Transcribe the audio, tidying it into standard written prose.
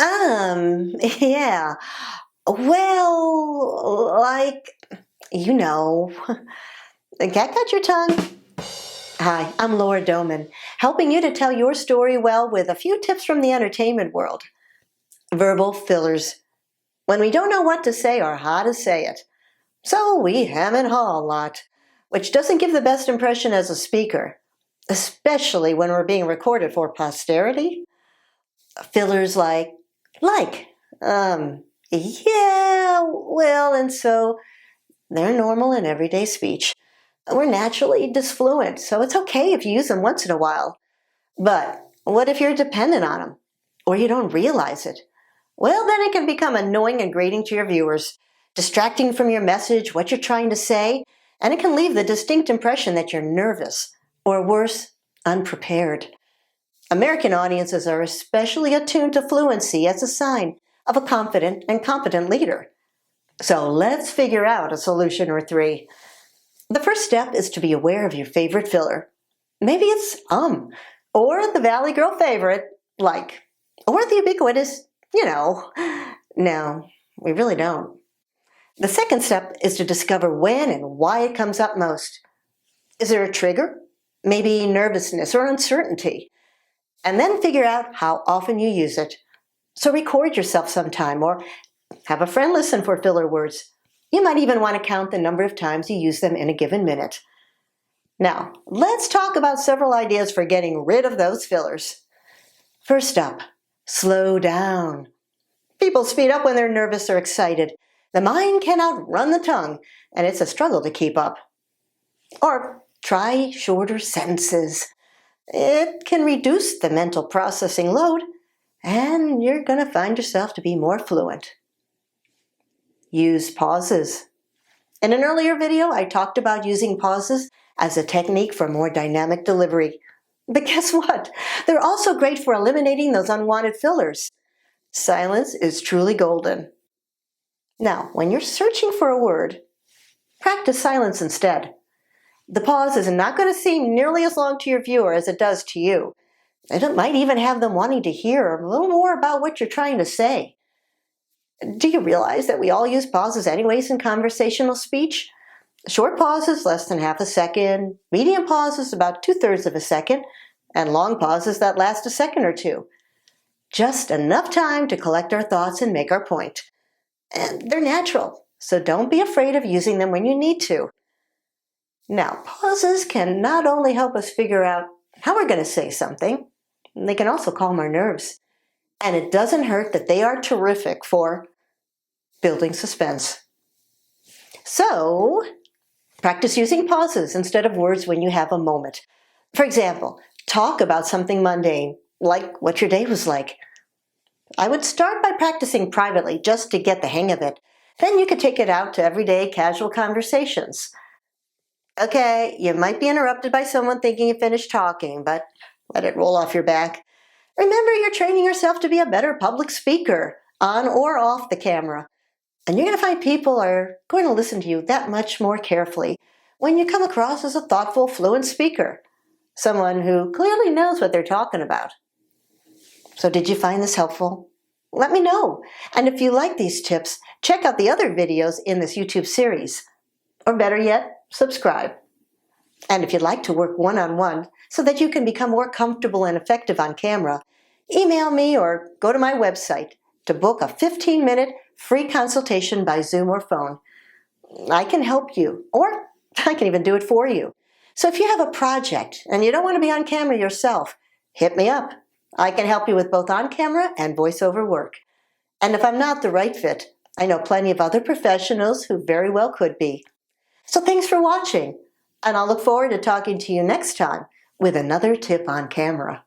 Yeah. Well, you know, the cat got your tongue. Hi, I'm Laura Doman, helping you to tell your story well with a few tips from the entertainment world. Verbal fillers. When we don't know what to say or how to say it. So we hem and haw a lot, which doesn't give the best impression as a speaker, especially when we're being recorded for posterity. Fillers like, yeah, well, and so they're normal in everyday speech. We're naturally disfluent, so it's okay if you use them once in a while. But what if you're dependent on them, or you don't realize it? Well, then it can become annoying and grating to your viewers, distracting from your message, what you're trying to say, and it can leave the distinct impression that you're nervous, or worse, unprepared. American audiences are especially attuned to fluency as a sign of a confident and competent leader. So let's figure out a solution or three. The first step is to be aware of your favorite filler. Maybe it's or the Valley Girl favorite, like, or the ubiquitous, No, we really don't. The second step is to discover when and why it comes up most. Is there a trigger? Maybe nervousness or uncertainty. And then figure out how often you use it. So record yourself sometime or have a friend listen for filler words. You might even want to count the number of times you use them in a given minute. Now, let's talk about several ideas for getting rid of those fillers. First up, slow down. People speed up when they're nervous or excited. The mind can outrun the tongue, and it's a struggle to keep up. Or try shorter sentences. It can reduce the mental processing load, and you're going to find yourself to be more fluent. Use pauses. In an earlier video, I talked about using pauses as a technique for more dynamic delivery. But guess what? They're also great for eliminating those unwanted fillers. Silence is truly golden. Now, when you're searching for a word, practice silence instead. The pause is not going to seem nearly as long to your viewer as it does to you. And it might even have them wanting to hear a little more about what you're trying to say. Do you realize that we all use pauses anyways in conversational speech? Short pauses, less than half a second, medium pauses, about 2/3 of a second, and long pauses that last a second or two. Just enough time to collect our thoughts and make our point. And they're natural, so don't be afraid of using them when you need to. Now, pauses can not only help us figure out how we're going to say something, they can also calm our nerves. And it doesn't hurt that they are terrific for building suspense. So, practice using pauses instead of words when you have a moment. For example, talk about something mundane, like what your day was like. I would start by practicing privately just to get the hang of it. Then you could take it out to everyday casual conversations. Okay, you might be interrupted by someone thinking you finished talking, but let it roll off your back. Remember, you're training yourself to be a better public speaker, on or off the camera. And you're going to find people are going to listen to you that much more carefully when you come across as a thoughtful, fluent speaker. Someone who clearly knows what they're talking about. So did you find this helpful? Let me know. And if you like these tips, check out the other videos in this YouTube series. Or better yet, subscribe. And if you'd like to work one-on-one so that you can become more comfortable and effective on camera, email me or go to my website to book a 15-minute free consultation by Zoom or phone. I can help you, or I can even do it for you. So if you have a project and you don't want to be on camera yourself, hit me up. I can help you with both on-camera and voiceover work. And if I'm not the right fit, I know plenty of other professionals who very well could be. So thanks for watching, and I'll look forward to talking to you next time with another tip on camera.